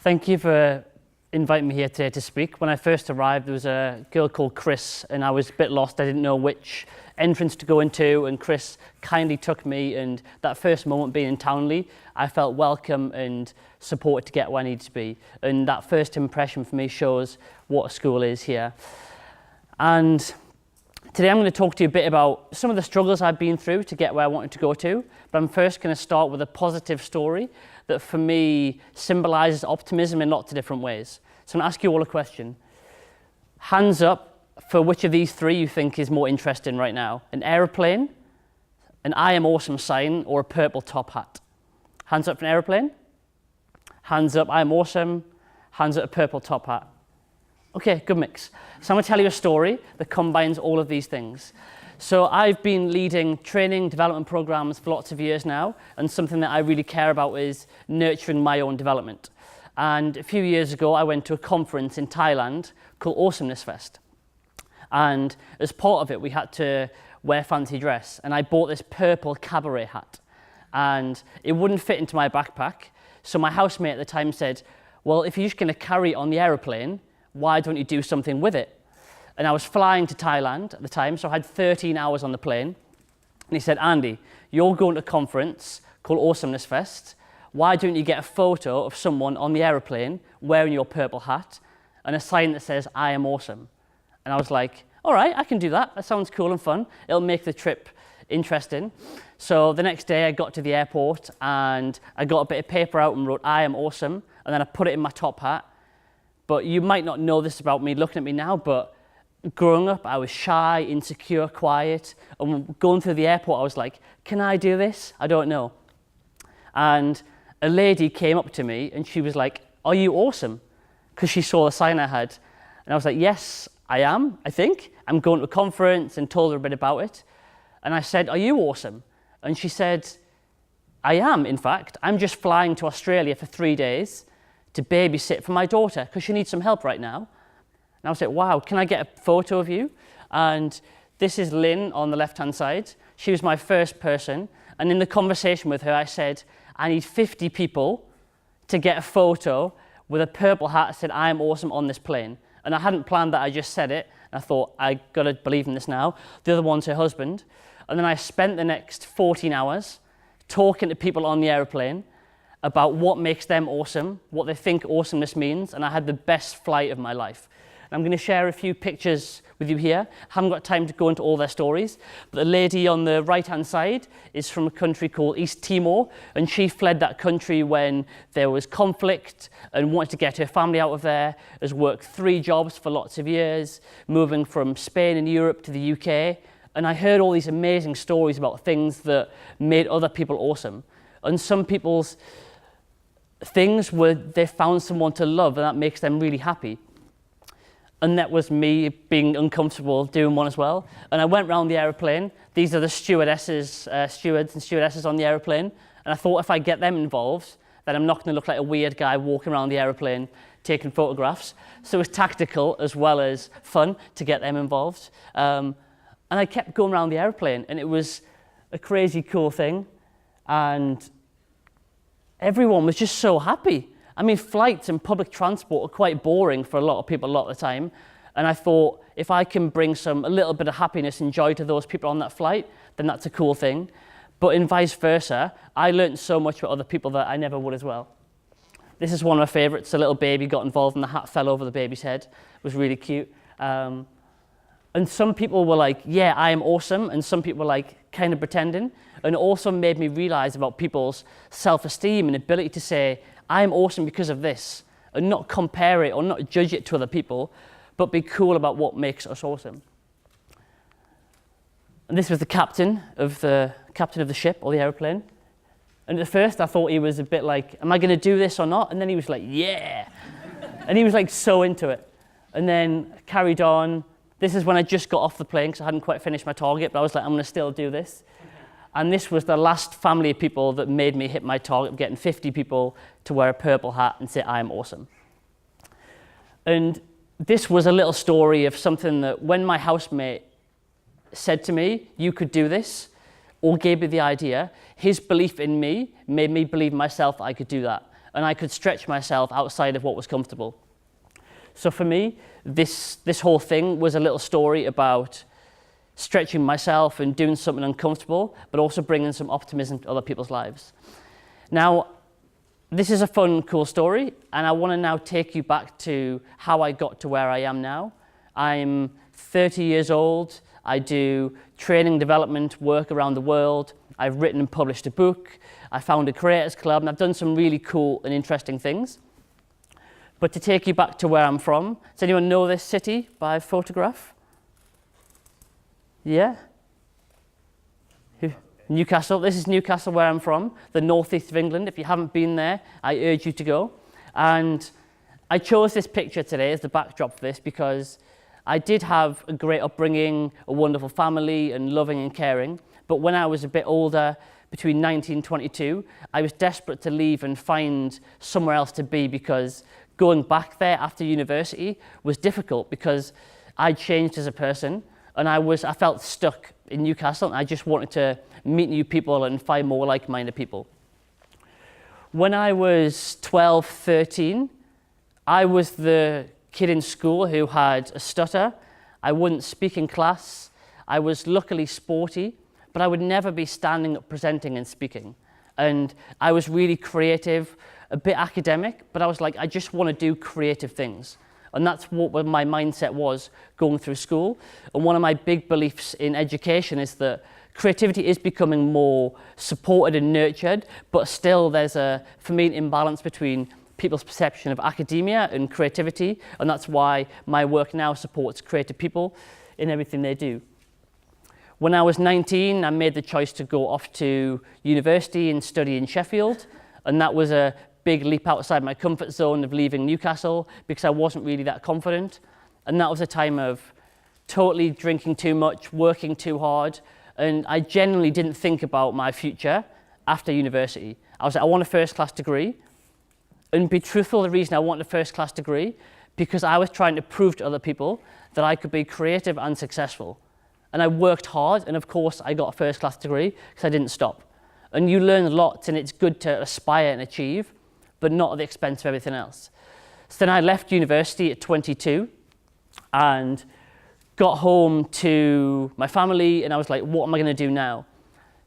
Thank you for inviting me here today to speak. When I first arrived, there was a girl called Chris, and I was a bit lost. I didn't know which entrance to go into, and Chris kindly took me, and that first moment being in Townley, I felt welcome and supported to get where I needed to be. And that first impression for me shows what a school is here. And today I'm going to talk to you a bit about some of the struggles I've been through to get where I wanted to go to, but I'm first going to start with a positive story that for me symbolises optimism in lots of different ways. So I'm going to ask you all a question. Hands up for which of these three you think is more interesting right now. An aeroplane, an I am awesome sign, or a purple top hat. Hands up for an aeroplane. Hands up, I am awesome. Hands up, a purple top hat. Okay, good mix. So I'm going to tell you a story that combines all of these things. So I've been leading training development programs for lots of years now, and something that I really care about is nurturing my own development. And a few years ago, I went to a conference in Thailand called Hopefulness Fest. And as part of it, we had to wear fancy dress. And I bought this purple cabaret hat. And it wouldn't fit into my backpack. So my housemate at the time said, well, if you're just going to carry it on the aeroplane, why don't you do something with it? And I was flying to Thailand at the time, so I had 13 hours on the plane. And he said, Andy, you're going to a conference called Hopefulness Fest. Why don't you get a photo of someone on the aeroplane wearing your purple hat and a sign that says, I am awesome? And I was like, all right, I can do that. That sounds cool and fun. It'll make the trip interesting. So the next day I got to the airport and I got a bit of paper out and wrote, I am awesome. And then I put it in my top hat. But you might not know this about me looking at me now, but growing up, I was shy, insecure, quiet. And going through the airport, I was like, can I do this? I don't know. And a lady came up to me and she was like, are you awesome? Because she saw the sign I had. And I was like, yes, I am, I think. I'm going to a conference, and told her a bit about it. And I said, are you awesome? And she said, I am, in fact. I'm just flying to Australia for 3 days to babysit for my daughter because she needs some help right now. And I was like, wow, can I get a photo of you? And this is Lynn on the left-hand side. She was my first person. And in the conversation with her, I said, I need 50 people to get a photo with a purple hat that said, I am awesome on this plane. And I hadn't planned that, I just said it. And I thought, I gotta believe in this now. The other one's her husband. And then I spent the next 14 hours talking to people on the aeroplane about what makes them awesome, what they think awesomeness means, and I had the best flight of my life. And I'm going to share a few pictures with you here. I haven't got time to go into all their stories, but the lady on the right-hand side is from a country called East Timor, and she fled that country when there was conflict and wanted to get her family out of there, has worked 3 jobs for lots of years, moving from Spain and Europe to the UK, and I heard all these amazing stories about things that made other people awesome. And some people's things where they found someone to love and that makes them really happy. And that was me being uncomfortable doing one as well. And I went around the aeroplane. These are the stewardesses, stewards and stewardesses on the aeroplane. And I thought if I get them involved, then I'm not going to look like a weird guy walking around the aeroplane taking photographs. So it was tactical as well as fun to get them involved. And I kept going around the aeroplane, and it was a crazy cool thing. And everyone was just so happy. I mean, flights and public transport are quite boring for a lot of people a lot of the time. And I thought, if I can bring a little bit of happiness and joy to those people on that flight, then that's a cool thing. But in vice versa, I learned so much about other people that I never would as well. This is one of my favorites. A little baby got involved and the hat fell over the baby's head. It was really cute. And some people were like, yeah, I am awesome. And some people were like, kind of pretending. And it also made me realize about people's self-esteem and ability to say, I am awesome because of this, and not compare it or not judge it to other people, but be cool about what makes us awesome. And this was the captain of the ship or the aeroplane. And at first I thought he was a bit like, am I going to do this or not? And then he was like, yeah. And he was like so into it. And then carried on. This is when I just got off the plane because I hadn't quite finished my target, but I was like, I'm going to still do this. And this was the last family of people that made me hit my target of getting 50 people to wear a purple hat and say, I am awesome. And this was a little story of something that when my housemate said to me, you could do this, or gave me the idea, his belief in me made me believe myself I could do that. and I could stretch myself outside of what was comfortable. So for me, this whole thing was a little story about stretching myself and doing something uncomfortable, but also bringing some optimism to other people's lives. Now, this is a fun, cool story, and I want to now take you back to how I got to where I am now. I'm 30 years old. I do training development work around the world. I've written and published a book. I founded a creators club, and I've done some really cool and interesting things. But to take you back to where I'm from, does anyone know this city by photograph? Yeah? Newcastle. This is Newcastle, where I'm from, the northeast of England. If you haven't been there, I urge you to go. And I chose this picture today as the backdrop for this because I did have a great upbringing, a wonderful family, and loving and caring. But when I was a bit older, between 19 and 22, I was desperate to leave and find somewhere else to be, because going back there after university was difficult because I'd changed as a person, and I felt stuck in Newcastle, and I just wanted to meet new people and find more like-minded people. When I was 12, 13, I was the kid in school who had a stutter. I wouldn't speak in class. I was luckily sporty, but I would never be standing up, presenting and speaking. And I was really creative, a bit academic, but I was like, I just want to do creative things. And that's what my mindset was going through school. And one of my big beliefs in education is that creativity is becoming more supported and nurtured, but still there's for me, an imbalance between people's perception of academia and creativity. And that's why my work now supports creative people in everything they do. When I was 19, I made the choice to go off to university and study in Sheffield. And that was a big leap outside my comfort zone of leaving Newcastle, because I wasn't really that confident. And that was a time of totally drinking too much, working too hard, and I genuinely didn't think about my future after university. I was like, I want a first-class degree. And to be truthful, the reason I wanted a first-class degree, because I was trying to prove to other people that I could be creative and successful. And I worked hard, and of course I got a first-class degree because I didn't stop. And you learn a lot, and it's good to aspire and achieve, but not at the expense of everything else. So then I left university at 22 and got home to my family, and I was like, what am I going to do now?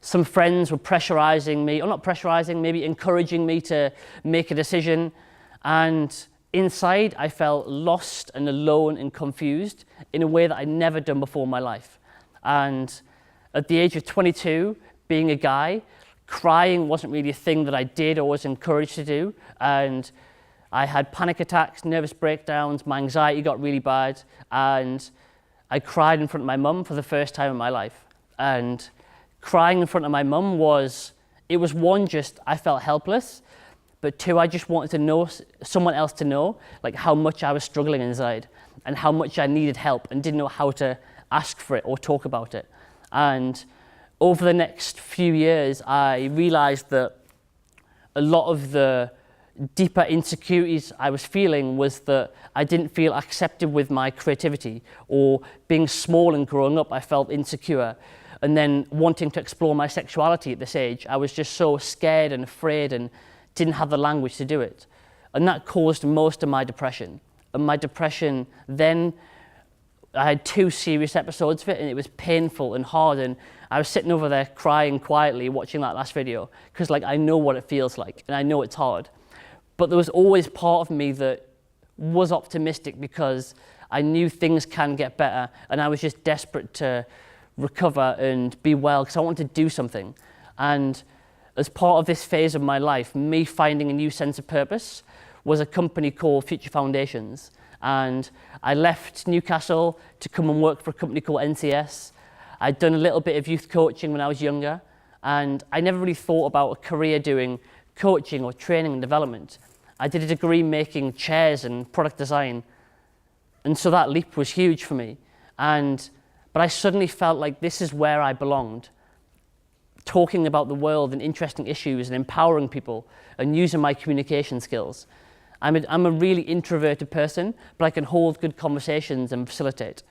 Some friends were pressurizing me, or not pressurizing, maybe encouraging me to make a decision. And inside, I felt lost and alone and confused in a way that I'd never done before in my life. And at the age of 22, being a guy, crying wasn't really a thing that I did or was encouraged to do. And I had panic attacks, nervous breakdowns, my anxiety got really bad, and I cried in front of my mum for the first time in my life. And crying in front of my mum was one, just I felt helpless, but two, I just wanted to know, someone else to know, like how much I was struggling inside and how much I needed help and didn't know how to ask for it or talk about it. And over the next few years, I realized that a lot of the deeper insecurities I was feeling was that I didn't feel accepted with my creativity, or being small and growing up, I felt insecure. And then wanting to explore my sexuality at this age, I was just so scared and afraid and didn't have the language to do it. And that caused most of my depression. And my depression then, I had 2 serious episodes of it, and it was painful and hard, and I was sitting over there crying quietly watching that last video, because like I know what it feels like and I know it's hard. But there was always part of me that was optimistic because I knew things can get better, and I was just desperate to recover and be well because I wanted to do something. And as part of this phase of my life, me finding a new sense of purpose was a company called Future Foundations. And I left Newcastle to come and work for a company called NCS. I'd done a little bit of youth coaching when I was younger, and I never really thought about a career doing coaching or training and development. I did a degree making chairs and product design, and so that leap was huge for me. But I suddenly felt like this is where I belonged, talking about the world and interesting issues and empowering people and using my communication skills. I'm a really introverted person, but I can hold good conversations and facilitate.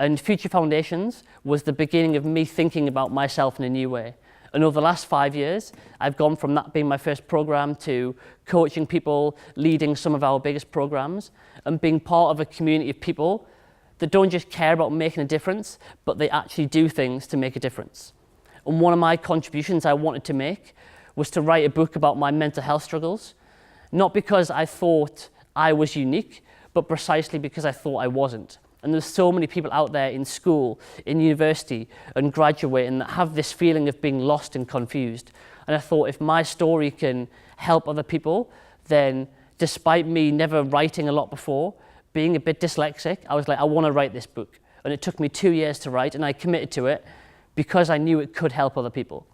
And Future Foundations was the beginning of me thinking about myself in a new way. And over the last 5 years, I've gone from that being my first program to coaching people, leading some of our biggest programs, and being part of a community of people that don't just care about making a difference, but they actually do things to make a difference. And one of my contributions I wanted to make was to write a book about my mental health struggles, not because I thought I was unique, but precisely because I thought I wasn't. And there's so many people out there in school, in university, and graduating that have this feeling of being lost and confused. And I thought if my story can help other people, then despite me never writing a lot before, being a bit dyslexic, I was like, I want to write this book. And it took me 2 years to write, and I committed to it because I knew it could help other people.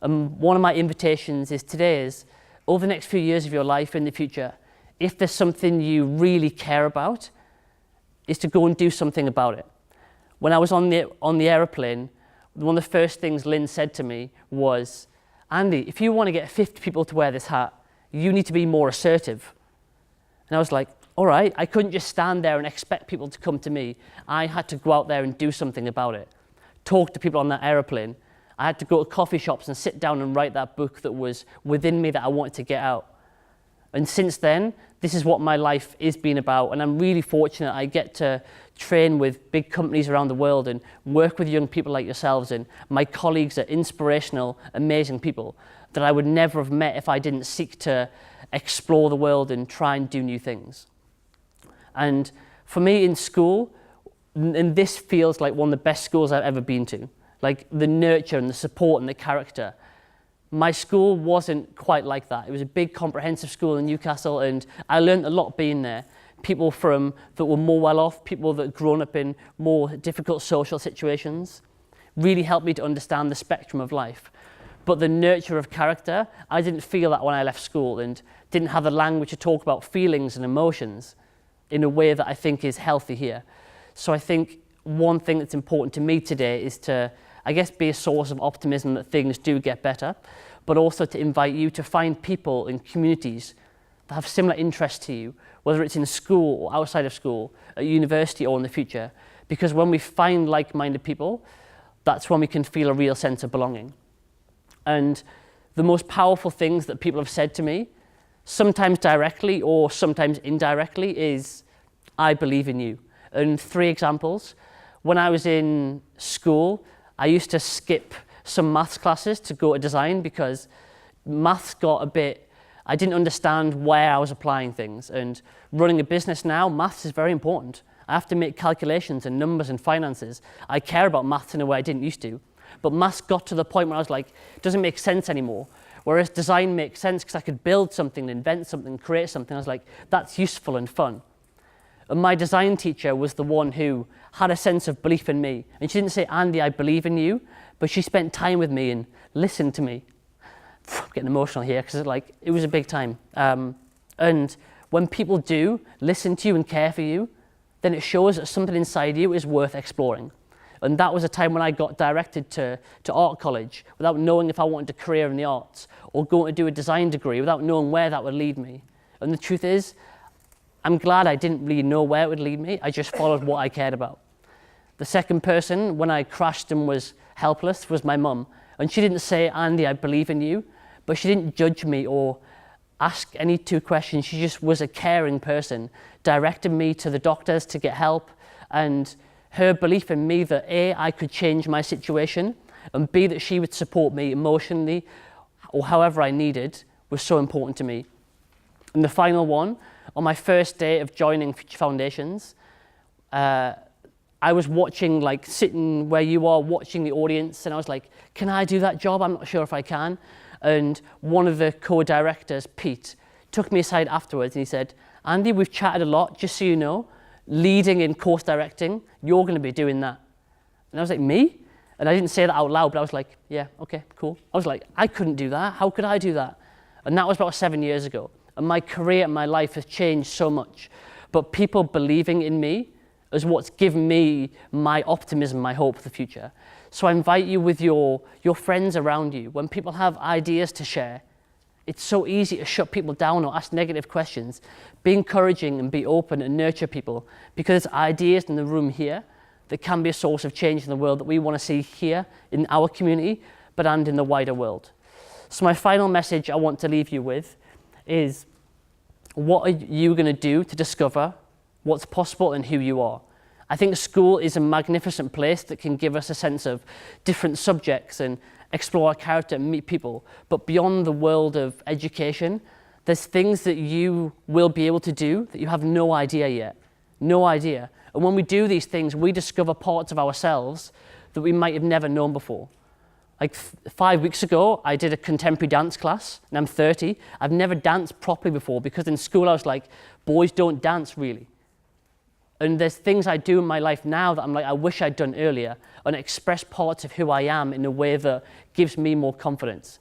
And one of my invitations is over the next few years of your life in the future, if there's something you really care about, is to go and do something about it. When I was on the aeroplane, one of the first things Lynn said to me was, Andy, if you want to get 50 people to wear this hat, you need to be more assertive. And I was like, all right, I couldn't just stand there and expect people to come to me. I had to go out there and do something about it. Talk to people on that aeroplane. I had to go to coffee shops and sit down and write that book that was within me that I wanted to get out. And since then, this is what my life is been about, and I'm really fortunate I get to train with big companies around the world and work with young people like yourselves, and my colleagues are inspirational, amazing people that I would never have met if I didn't seek to explore the world and try and do new things. And for me in school, and this feels like one of the best schools I've ever been to, like the nurture and the support and the character. My school wasn't quite like that. It was a big comprehensive school in Newcastle, and I learned a lot being there. People that were more well off, people that had grown up in more difficult social situations, really helped me to understand the spectrum of life. But the nurture of character, I didn't feel that when I left school, and didn't have the language to talk about feelings and emotions in a way that I think is healthy here. So I think one thing that's important to me today is to, I guess, be a source of optimism that things do get better, but also to invite you to find people in communities that have similar interests to you, whether it's in school or outside of school, at university or in the future. Because when we find like-minded people, that's when we can feel a real sense of belonging. And the most powerful things that people have said to me, sometimes directly or sometimes indirectly, is, I believe in you. And 3 examples. When I was in school, I used to skip some maths classes to go to design because maths got a bit, I didn't understand where I was applying things. And running a business now, maths is very important. I have to make calculations and numbers and finances. I care about maths in a way I didn't used to. But maths got to the point where I was like, it doesn't make sense anymore. Whereas design makes sense because I could build something, invent something, create something. I was like, that's useful and fun. And my design teacher was the one who had a sense of belief in me. And she didn't say, Andy, I believe in you, but she spent time with me and listened to me. I'm getting emotional here because it was a big time. And when people do listen to you and care for you, then it shows that something inside you is worth exploring. And that was a time when I got directed to art college without knowing if I wanted a career in the arts, or going to do a design degree without knowing where that would lead me. And the truth is, I'm glad I didn't really know where it would lead me. I just followed what I cared about. The second person, when I crashed and was helpless, was my mum. And she didn't say, Andy, I believe in you, but she didn't judge me or ask any 2 questions. She just was a caring person, directed me to the doctors to get help, and her belief in me that A, I could change my situation, and B, that she would support me emotionally or however I needed, was so important to me. And the final one, on my first day of joining Future Foundations, I was watching, sitting where you are, watching the audience, and I was like, can I do that job? I'm not sure if I can. And one of the co-directors, Pete, took me aside afterwards and he said, Andy, we've chatted a lot, just so you know, leading in course directing, you're going to be doing that. And I was like, me? And I didn't say that out loud, but I was like, yeah, okay, cool. I was like, I couldn't do that. How could I do that? And that was about 7 years ago. And my career and my life has changed so much. But people believing in me is what's given me my optimism, my hope for the future. So I invite you with your friends around you, when people have ideas to share, it's so easy to shut people down or ask negative questions. Be encouraging and be open and nurture people, because it's ideas in the room here that can be a source of change in the world that we want to see here in our community, and in the wider world. So my final message I want to leave you with is, what are you going to do to discover what's possible and who you are? I think school is a magnificent place that can give us a sense of different subjects and explore our character and meet people. But beyond the world of education, there's things that you will be able to do that you have no idea yet. No idea. And when we do these things, we discover parts of ourselves that we might have never known before. Like 5 weeks ago, I did a contemporary dance class, and I'm 30. I've never danced properly before because in school I was like, boys don't dance really. And there's things I do in my life now that I'm like, I wish I'd done earlier, and express parts of who I am in a way that gives me more confidence.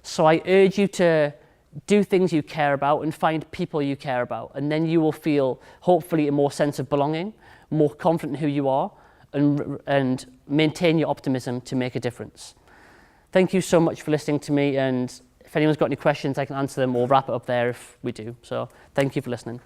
So I urge you to do things you care about and find people you care about, and then you will feel, hopefully, a more sense of belonging, more confident in who you are, and maintain your optimism to make a difference. Thank you so much for listening to me, and if anyone's got any questions, I can answer them or wrap it up there if we do. So thank you for listening.